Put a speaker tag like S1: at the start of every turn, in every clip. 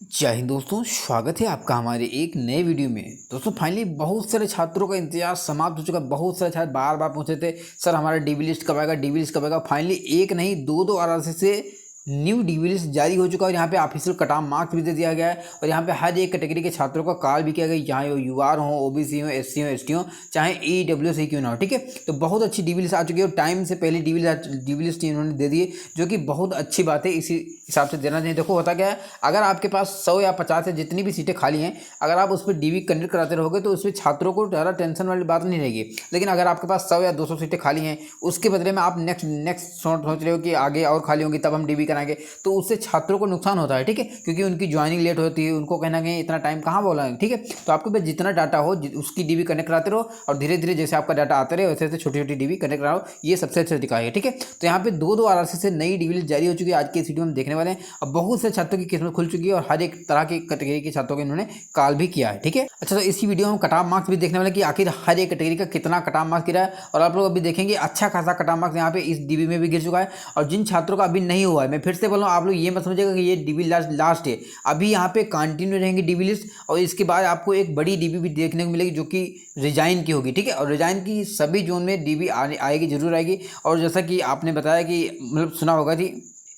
S1: जय हिंद दोस्तों, स्वागत है आपका हमारे एक नए वीडियो में। दोस्तों फाइनली बहुत सारे छात्रों का इंतजार समाप्त हो चुका है। बहुत सारे छात्र बार बार पूछते थे सर हमारा डीबी लिस्ट कब आएगा, डीबी लिस्ट कब आएगा। फाइनली एक नहीं दो आरआरसी से न्यू डीबी लिस्ट जारी हो चुका है और यहाँ पे ऑफिशियल कट ऑफ मार्क्स भी दे दिया गया है और यहाँ पे हर एक कैटेगरी के छात्रों का कॉल भी किया गया, चाहे वो यूआर हो, ओबीसी हो, एससी हो, एसटी हो, चाहे ईडब्ल्यूएस क्यों ना हो। ठीक है, तो बहुत अच्छी डीबी लिस्ट आ चुकी है और टाइम से पहले डीबी लिस्ट इन्होंने दे दी है, जो कि बहुत अच्छी बात है। इसी हिसाब से देना चाहिए। देखो होता क्या है, अगर आपके पास 100 या 50 या जितनी भी सीटें खाली हैं, अगर आप उस पर डीबी कंडक्ट कराते रहोगे तो उसमें छात्रों को ज़्यादा टेंशन वाली बात नहीं रहेगी। लेकिन अगर आपके पास 100 या 200 सीटें खाली हैं, उसके बदले में आप नेक्स्ट सोच रहे हो कि आगे और खाली होंगी तब हम डीबी कराएंगे, तो उससे छात्रों को नुकसान होता है। ठीक है, क्योंकि उनकी ज्वाइनिंग लेट होती है, उनको कहना कहीं इतना टाइम कहाँ बोला है। ठीक है, तो आपके पास जितना डाटा हो उसकी डीबी कनेक्ट कराते रहो और धीरे धीरे जैसे आपका डाटा आते रहे वैसे छोटी छोटी डीबी कनेक्ट कराओ। ये सबसे अच्छा तरीका है। ठीक है, तो यहाँ पे दो आरआरसी से नई डीबी लिस्ट जारी हो चुकी है। आज की इस वीडियो में हम देखने वाले हैं। अब बहुत से छात्रों की किस्मत खुल चुकी है और हर एक तरह की कैटेगरी के छात्रों को इन्होंने कॉल भी किया है। ठीक है, अच्छा तो इसी वीडियो में कट ऑफ मार्क्स भी देखने वाले कि आखिर हर एक कैटेगरी का कितना कट ऑफ मार्क्स गिरा है और आप लोग अभी देखेंगे अच्छा खासा कट ऑफ मार्क्स यहाँ पे इस डीबी में भी गिर चुका है। और जिन छात्रों का अभी नहीं हुआ है, मैं फिर से बोल रहा हूँ, आप लोग ये मत समझिएगा कि ये डीबी लास्ट है। अभी यहाँ पे कंटिन्यू रहेंगी डीबी लिस्ट और इसके बाद आपको एक बड़ी डीबी भी देखने को मिलेगी जो कि रिजाइन की होगी। ठीक है, और रिजाइन की सभी जोन में डीबी आएगी, जरूर आएगी। और जैसा कि आपने बताया कि मतलब सुना होगा कि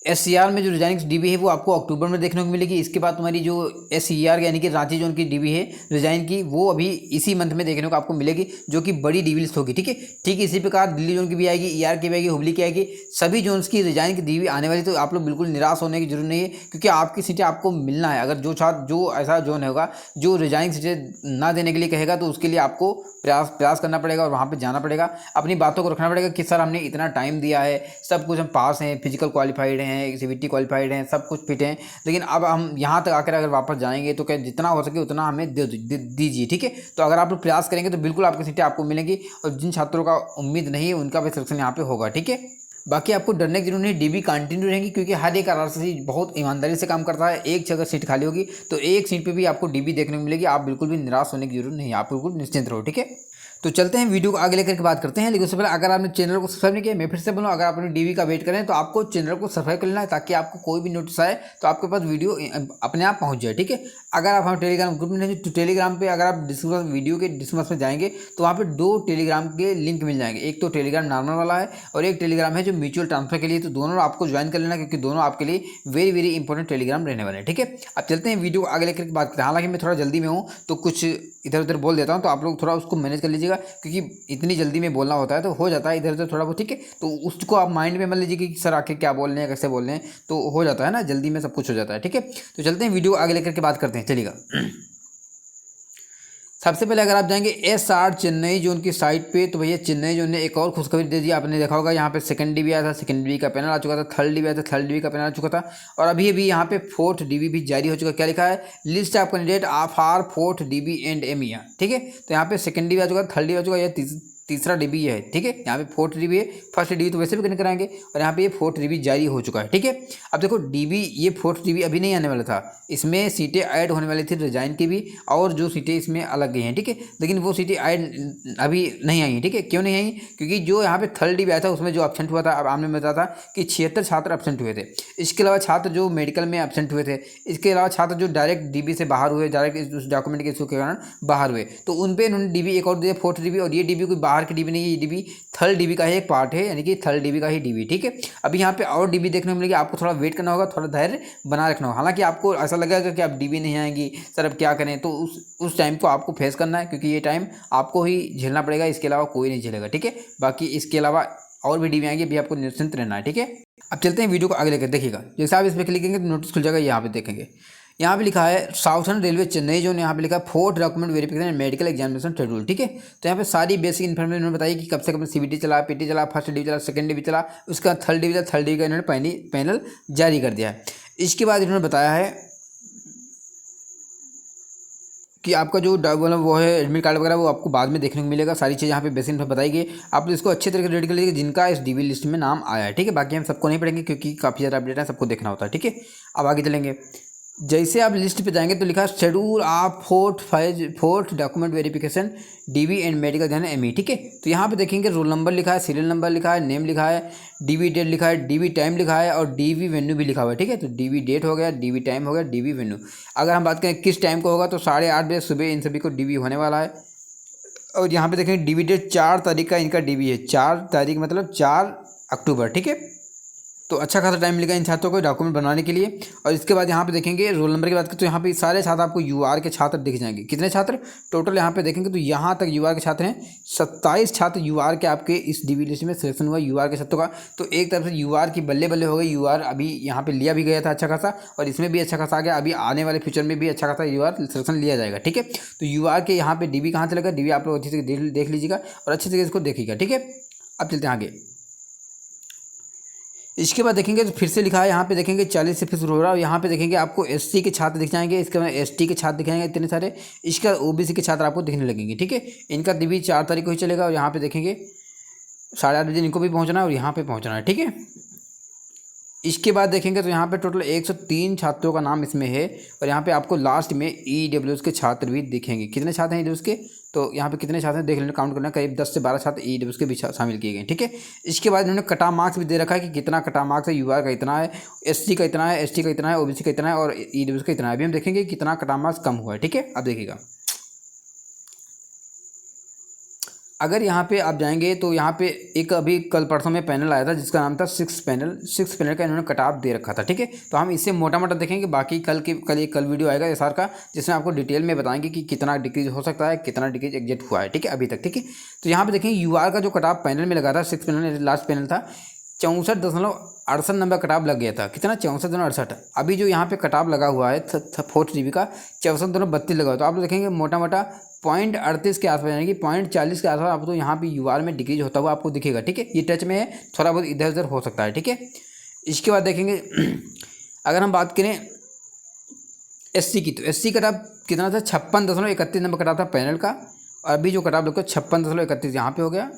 S1: एससीआर में जो रिजाइनिंग डीबी है वो आपको अक्टूबर में देखने को मिलेगी। इसके बाद तुम्हारी जो एससीआर यानी कि रांची जोन की डीबी है रिजाइन की, वो अभी इसी मंथ में देखने को आपको मिलेगी, जो कि बड़ी डीबी लिस्ट होगी। ठीक है, ठीक इसी प्रकार दिल्ली जोन की भी आएगी, ईआर की भी आएगी, हुबली की आएगी। सभी जोन्स की रिजाइन की डीबी आने वाली। तो आप लोग बिल्कुल निराश होने की जरूरत नहीं है, क्योंकि आपकी सीटें आपको मिलना है। अगर जो छात्र जो ऐसा जोन होगा जो रिजाइन सीटें ना देने के लिए कहेगा, तो उसके लिए आपको प्रयास करना पड़ेगा और वहाँ पे जाना पड़ेगा, अपनी बातों को रखना पड़ेगा कि सर हमने इतना टाइम दिया है, सब कुछ हम पास हैं, फिजिकल क्वालिफाइड हैं, सीवीटी क्वालिफाइड हैं, सब कुछ फिट हैं, लेकिन अब हम यहाँ तक आकर अगर वापस जाएंगे तो क्या जितना हो सके उतना हमें दीजिए। ठीक है, तो अगर आप लोग प्रयास करेंगे तो बिल्कुल आपकी सीटें आपको मिलेंगी और जिन छात्रों का उम्मीद नहीं है उनका भी सिलेक्शन यहाँ पे होगा। ठीक है, बाकी आपको डरने की जरूरत नहीं, डीबी कंटिन्यू रहेंगी, क्योंकि हर एक आरआरसी बहुत ईमानदारी से काम करता है। एक जगह सीट खाली होगी तो एक सीट पे भी आपको डीबी देखने को मिलेगी। आप बिल्कुल भी निराश होने की जरूरत नहीं है, आप बिल्कुल निश्चिंत रहो। ठीक है, तो चलते हैं वीडियो को आगे लेकर के बात करते हैं। लेकिन उससे पहले अगर आपने चैनल को सब्सक्राइब नहीं किया, मैं फिर से बोलूँ, अगर आपने डीबी का वेट करें तो आपको चैनल को सब्सक्राइब कर लेना है, ताकि आपको कोई भी नोटिस आए तो आपके पास वीडियो अपने आप पहुंच जाए। ठीक है, अगर आप हमारे टेलीग्राम ग्रुप में नहीं तो टेलीग्राम पे अगर आप डिस्क्रिप्शन वीडियो के डिस्क्रिप्शन में जाएंगे तो वहाँ पे 2 टेलीग्राम के लिंक मिल जाएंगे। एक तो टेलीग्राम नॉर्मल वाला है और एक टेलीग्राम है जो म्यूचुअल ट्रांसफर के लिए। तो दोनों आपको ज्वाइन कर लेना, क्योंकि दोनों आपके लिए वेरी वेरी इंपॉर्टेंट टेलीग्राम रहने वाले हैं। ठीक है, अब चलते हैं वीडियो को आगे लेकर के बात करते हैं। हालांकि मैं थोड़ा जल्दी में हूँ तो कुछ इधर उधर बोल देता हूँ, तो आप लोग थोड़ा उसको मैनेज कर लीजिएगा, क्योंकि इतनी जल्दी में बोलना होता है तो हो जाता है इधर उधर थोड़ा बहुत। ठीक है, तो उसको आप माइंड में मत लीजिए कि सर आके क्या बोल रहे हैं, कैसे बोल रहे हैं, तो हो जाता है ना, जल्दी में सब कुछ हो जाता है। ठीक है, तो चलते हैं वीडियो आगे लेकर के बात करते हैं। चलिएगा, सबसे पहले अगर आप जाएंगे एसआर चेन्नई जोन की साइट पे, तो भैया चेन्नई जोन ने एक और खुशखबरी दे दी। आपने देखा होगा यहाँ पे सेकंड डीबी आया था, सेकंड डीबी का पैनल आ चुका था, थर्ड डीबी आया था, थर्ड डीबी का पैनल आ चुका था, और अभी अभी यहाँ पे फोर्थ डीबी भी जारी हो चुका है। क्या लिखा है, list of candidate of R fourth DB and एमिया। ठीक है, तो यहाँ पे सेकंड डीबी आ चुका है, थर्ड डीबी आ चुका है, तीसरा डीबी है। ठीक है, यहाँ पे फोर्थ डीबी है, फर्स्ट डीबी तो वैसे भी कनेक्ट कराएंगे और यहाँ पे ये फोर्थ डीबी जारी हो चुका है। ठीक है, अब देखो डीबी ये फोर्थ डीबी अभी नहीं आने वाला था, इसमें सीटें ऐड होने वाली थी रिजाइन की भी, और जो सीटें इसमें अलग गई हैं। ठीक है, लेकिन वो सीटें ऐड अभी नहीं आई हैं। ठीक है, क्यों नहीं आई, क्योंकि जो यहाँ पे थर्ड डीबी आया था उसमें जो एब्सेंट हुआ था, अब आपने बताया था कि 76 छात्र एब्सेंट हुए थे। इसके अलावा छात्र जो मेडिकल में एब्सेंट हुए थे, इसके अलावा छात्र जो डायरेक्ट डीबी से बाहर हुए, डायरेक्ट उस डॉक्यूमेंट के इशू के कारण बाहर हुए, तो उन पर उन्होंने डीबी एक और दिया, फोर्थ डीबी। और ये डीबी कोई बाहर की डीबी नहीं है, ये डीबी थर्ड डीबी का ही एक पार्ट है, यानी कि थर्ड डीबी का ही डीबी। ठीक है, अभी यहाँ पे और डीबी देखने को मिलेगी, आपको थोड़ा वेट करना होगा, थोड़ा धैर्य बना रखना होगा। हालांकि आपको ऐसा लगेगा कि अब डीबी नहीं आएंगी सर अब क्या करें, तो उस टाइम को आपको फेस करना है, क्योंकि ये टाइम आपको ही झेलना पड़ेगा, इसके अलावा कोई नहीं झेलेगा। ठीक है, बाकी इसके अलावा और भी डीबी आएंगे, अभी आपको निश्चिंत रहना है। ठीक है, अब चलते हैं वीडियो को आगे लेकर, देखिएगा जैसे आप इस पर क्लिक करेंगे तो नोटिस खुल जाएगा। यहाँ पे देखेंगे, यहाँ पे लिखा है साउथर्न रेलवे चेन्नई जोन, यहाँ पे लिखा है fourth document verification and medical examination schedule. ठीक है, तो यहाँ पे सारी बेसिक इन्फॉर्मेशन उन्होंने बताई कि कब से कब सीबीटी चला, पीटी चला, फर्स्ट डीबी चला, सेकंड डीबी चला, उसका थर्ड डीबी चला, थर्ड डीबी का इन्होंने पैनल जारी कर दिया है। इसके बाद इन्होंने बताया है कि आपका जो मतलब वो है एडमिट कार्ड वगैरह वो आपको बाद में देखने को मिलेगा। सारी चीज़ यहाँ पे बेसिक इन्फॉर्मेशन बताई गई, आप इसको अच्छे तरीके से रेडी कर लीजिए जिनका इस डीबी लिस्ट में नाम आया है। ठीक है, बाकी हम सबको नहीं पढ़ेंगे क्योंकि काफ़ी ज़्यादा अपडेट है, सबको देखना होता है। ठीक है, अब आगे चलेंगे। जैसे आप लिस्ट पे जाएंगे तो लिखा है schedule of fourth document verification DV and medical ध्यान एमई, ठीक है। तो यहाँ पे देखेंगे रोल नंबर लिखा है, सीरियल नंबर लिखा है, नेम लिखा है, डीवी डेट लिखा है, डीवी टाइम लिखा है और डीवी वेन्यू भी लिखा हुआ है, ठीक है। तो डीवी डेट हो गया, डीवी टाइम हो गया, डीवी वेन्यू। अगर हम बात करें किस टाइम को होगा तो 8:30 बजे सुबह इन सभी को डीवी होने वाला है। और यहाँ पे देखेंगे डीवी डेट 4 तारीख का इनका डीवी है, 4 तारीख मतलब 4 अक्टूबर, ठीक है। तो अच्छा खासा टाइम मिलेगा इन छात्रों को डॉक्यूमेंट बनाने के लिए। और इसके बाद यहाँ पे देखेंगे रोल नंबर की बात करें तो यहाँ पे सारे छात्र आपको यूआर के छात्र दिख जाएंगे। कितने छात्र टोटल यहाँ पे देखेंगे तो यहाँ तक यूआर के छात्र हैं, 27 छात्र यूआर के आपके इस डीवी लिस्ट में सिलेक्शन हुआ यूआर के छात्रों का। तो एक तरफ से यूआर की बल्ले बल्ले हो गई, यूआर अभी यहाँ पे लिया भी गया था अच्छा खासा और इसमें भी अच्छा खासा आ गया। अभी आने वाले फ्यूचर में भी अच्छा खासा यूआर सिलेक्शन लिया जाएगा, ठीक है। तो यूआर के यहाँ पे डीवी कहाँ चलेगा, डीवी आप लोग अच्छे से देख लीजिएगा और अच्छे से इसको देखिएगा, ठीक है। अब चलते हैं आगे। इसके बाद देखेंगे तो फिर से लिखा है यहाँ पे देखेंगे 40 से फिर हो रहा है। यहाँ पे देखेंगे आपको एससी के छात्र दिख जाएंगे, इसके बाद एसटी के छात्र दिखाएंगे इतने सारे। इसके बाद ओबीसी के छात्र आपको दिखने लगेंगे, ठीक है। इनका डीवी 4 तारीख को ही चलेगा और यहाँ पे देखेंगे 8:30 बजे इनको भी पहुँचना है और यहाँ पे पहुँचना है, ठीक है। इसके बाद देखेंगे तो यहाँ पे टोटल 103 छात्रों का नाम इसमें है और यहाँ पे आपको लास्ट में ईडब्ल्यूएस के छात्र भी दिखेंगे। कितने छात्र हैं ईडब्ल्यूएस के, तो यहाँ पे कितने छात्र हैं देख लेना, काउंट करना, करीब 10 से 12 छात्र ईडब्ल्यूएस के भी शामिल किए गए, ठीक है। इसके बाद इन्होंने कटा मार्क्स भी दे रखा है कि कितना कटा मार्क्स है, यूआर का इतना है, एससी का इतना है, एसटी का इतना है, ओबीसी का इतना है और ईडब्ल्यूएस का इतना है। अभी हम देखेंगे कितना कटा मार्क्स कम हुआ है, ठीक है। अब देखिएगा अगर यहाँ पे आप जाएंगे तो यहाँ पे एक अभी कल परसों में पैनल आया था जिसका नाम था 6 पैनल का इन्होंने कट ऑफ दे रखा था, ठीक है। तो हम इससे मोटा मोटा देखेंगे, बाकी कल वीडियो आएगा एसआर का जिसमें आपको डिटेल में बताएंगे कि कितना डिक्रीज हो सकता है, कितना डिक्रीज एग्जिट हुआ है, ठीक है, अभी तक, ठीक है। तो यहाँ पे देखेंगे यूआर का जो कट ऑफ पैनल में लगा था 6 पैनल लास्ट पैनल था 64.68 नंबर कटाव लग गया था। कितना 64.68। अभी जो यहाँ पे कटाव लगा हुआ है फोर्थ डीवी का 64.32 लगा हुआ। तो आप लोग देखेंगे मोटा मोटा 0.38 के आसपास यानी कि 0.40 के आसपास आपको यहाँ पे यूआर में डिक्रीज होता हुआ आपको दिखेगा, ठीक है। ये टच में है, थोड़ा बहुत इधर उधर हो सकता है, ठीक है। इसके बाद देखेंगे अगर हम बात करें एससी की तो एससी कटाव कितना था 56.31 नंबर कटाव था पैनल का और अभी जो कटाव लगता है 56.31 यहाँ पे हो गया।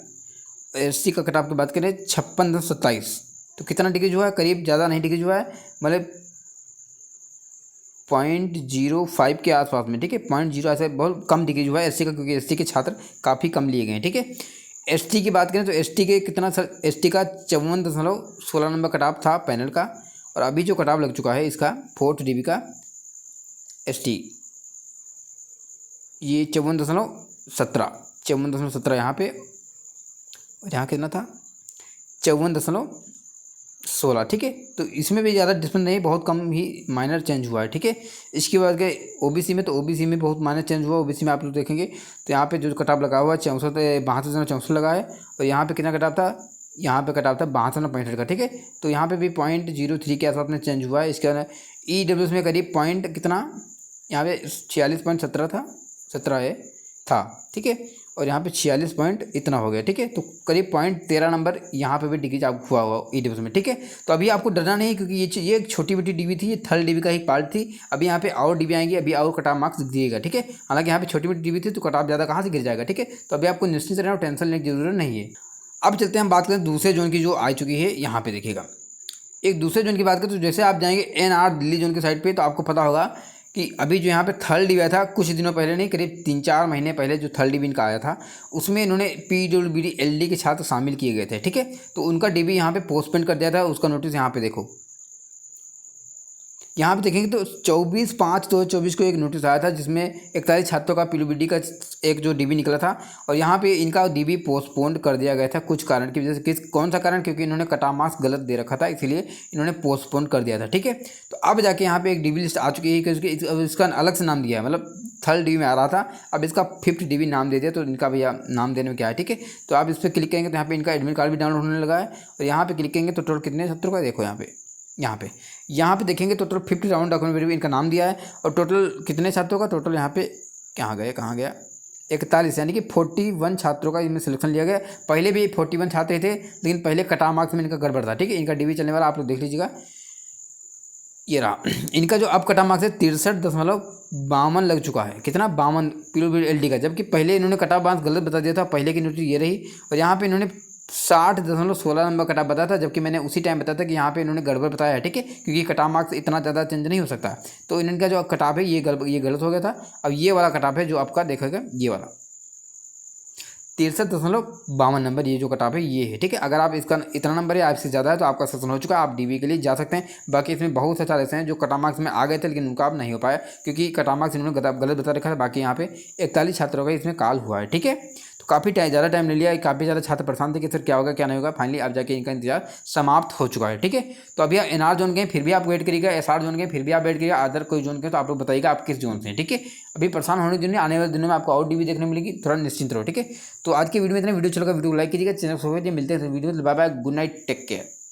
S1: एससी का कटाव की बात करें 56.27। तो कितना डिक्रीज हुआ है, करीब ज़्यादा नहीं डिक्रीज हुआ है, मतलब 0.05 के आसपास में, ठीक है। 0.0 ऐसे बहुत कम डिक्रीज हुआ है एससी का, क्योंकि एससी के छात्र काफ़ी कम लिए गए हैं, ठीक है। एसटी की बात करें तो एसटी के कितना एसटी का 54.16 नंबर कटाव था पैनल का और अभी जो कटाव लग चुका है इसका फोर्थ डीवी का एसटी ये 54.17 यहाँ पे और यहाँ कितना था 54.16, ठीक है। तो इसमें भी ज़्यादा डिफरेंस नहीं, बहुत कम ही माइनर चेंज हुआ है, ठीक है। इसके बाद गए ओबीसी में तो ओबीसी में बहुत माइनर चेंज हुआ। ओबीसी में आप लोग देखेंगे तो यहाँ पे जो कटाव लगा हुआ है 62.64 लगा है और यहाँ पे कितना कटाव था, यहाँ पे कटाव था 62.65 का, ठीक है। तो यहाँ पे भी 0.03 के आसपास में चेंज हुआ है। इसके बाद ईडब्ल्यूएस में करीब पॉइंट कितना यहाँ पे 46.17 था, ठीक है। और यहाँ पे 46 पॉइंट इतना हो गया, ठीक है। तो करीब 0.13 नंबर यहाँ पे भी डिक्रीज आप हुआ हुआ ईडब्ल्यूएस में, ठीक है। तो अभी आपको डरना नहीं है क्योंकि ये एक छोटी बेटी डीवी थी, ये थर्ड डीवी का ही पार्ट थी। अभी यहाँ पे और डीवी आएंगी, अभी और कटाव मार्क्स दिएगा, ठीक है। हालांकि यहाँ पे छोटी बेटी डीवी थी तो कटाव ज़्यादा कहाँ से गिर जाएगा, ठीक है। तो अभी आपको निश्चित रहना, टेंशन लेने की जरूरत नहीं है। अब चलते हैं हम बात करें दूसरे जोन की जो आ चुकी है। यहाँ पे देखिएगा एक दूसरे जोन की बात करें तो जैसे आप जाएंगे एनआर दिल्ली जोन की साइड पे तो आपको पता होगा कि अभी जो यहाँ पे थर्ड डीवी आया था कुछ दिनों पहले, नहीं करीब 3-4 महीने पहले जो थर्ड डीवी इनका आया था उसमें इन्होंने पीडब्ल्यूबीडी एलडी के छात्र शामिल किए गए थे, ठीक है। तो उनका डीवी यहाँ पे पोस्टपोन कर दिया था, उसका नोटिस यहाँ पे देखो, यहाँ पे देखेंगे तो 24/5/2024 को एक नोटिस आया था जिसमें 41 छात्रों का पीडब्ल्यूबीडी का एक जो डीवी निकला था और यहाँ पे इनका डीवी पोस्टपोन कर दिया गया था कुछ कारण की वजह से। कौन सा कारण, क्योंकि इन्होंने कटाव मार्क्स गलत दे रखा था इसीलिए इन्होंने पोस्टपोन कर दिया था, ठीक है। तो अब जाके यहाँ पे एक डीवी लिस्ट आ चुकी है कि इसका अलग से नाम दिया है, मतलब थर्ड डीवी में आ रहा था, अब इसका 5th डीवी नाम दे दिया। तो इनका भैया नाम देने में क्या है, ठीक है। तो आप इस पर क्लिक करेंगे तो यहाँ पे इनका एडमिट कार्ड भी डाउनलोड होने लगा है और यहाँ पे क्लिक करेंगे तो टोटल कितने छात्रों का देखो यहाँ पे देखेंगे तो टोटल 50 राउंड डॉक्यूमेंट इनका नाम दिया है और टोटल कितने छात्रों का, टोटल यहाँ पे कहाँ गया 41 यानी कि 41 छात्रों का इनमें सिलेक्शन लिया गया। पहले भी 41 छात्र थे लेकिन पहले कटाव मार्क्स में इनका गड़बड़ था, ठीक है। इनका डीवी चलने वाला आप लोग देख लीजिएगा, ये रहा इनका जो अब कटाव मार्क्स है 63.52 लग चुका है। कितना 52 पीडब्ल्यूबीडी एलडी का, जबकि पहले इन्होंने कटाव मार्क्स गलत बता दिया था, पहले की नोटिस ये रही और यहाँ पे इन्होंने 60.16 नंबर कट ऑफ बताया था, जबकि मैंने उसी टाइम बताया था कि यहाँ पे इन्होंने गड़बड़ बताया है, ठीक है, क्योंकि कट ऑफ मार्क्स इतना ज़्यादा चेंज नहीं हो सकता। तो इनका जो कट ऑफ है ये गलत हो गया था। अब ये वाला कट ऑफ है जो आपका देखेगा, ये वाला 63.52 नंबर, ये जो कट ऑफ है ये है, ठीक है। अगर आप इसका इतना नंबर है आपसे ज़्यादा है तो आपका सेशन हो चुका है, आप डीबी के लिए जा सकते हैं। बाकी इसमें बहुत से ऐसे हैं जो कट ऑफ मार्क्स में आ गए थे लेकिन उनका अब नहीं हो पाया, क्योंकि कट ऑफ मार्क्स इन्होंने गलत बता रखा है। बाकी यहाँ पे 41 छात्रों का इसमें कॉल हुआ है, ठीक है। तो काफ़ी ज़्यादा टाइम ले लिया, काफ़ी ज़्यादा छात्र परेशान थे कि सर क्या होगा क्या नहीं होगा। फाइनली अब जाके इनका इंतजार समाप्त हो चुका है, ठीक है। तो अभी एनआर जोन के फिर भी आप वेट करिएगा, एसआर जोन के फिर भी आप वेट करिएगा, अदर कोई जोन के तो आप लोग बताइएगा आप किस जोन से हैं, ठीक है। अभी परेशान होने के लिए आने वाले दिनों में आपको और डीबी देखने मिलेगी, थोड़ा निश्चिंत रहो, ठीक है। तो आज की वीडियो में इतना, वीडियो चलेगा वीडियो को लाइक कीजिएगा, चैनल को सब्सक्राइब कीजिए। मिलते हैं वीडियो में, bye bye, good night, take care.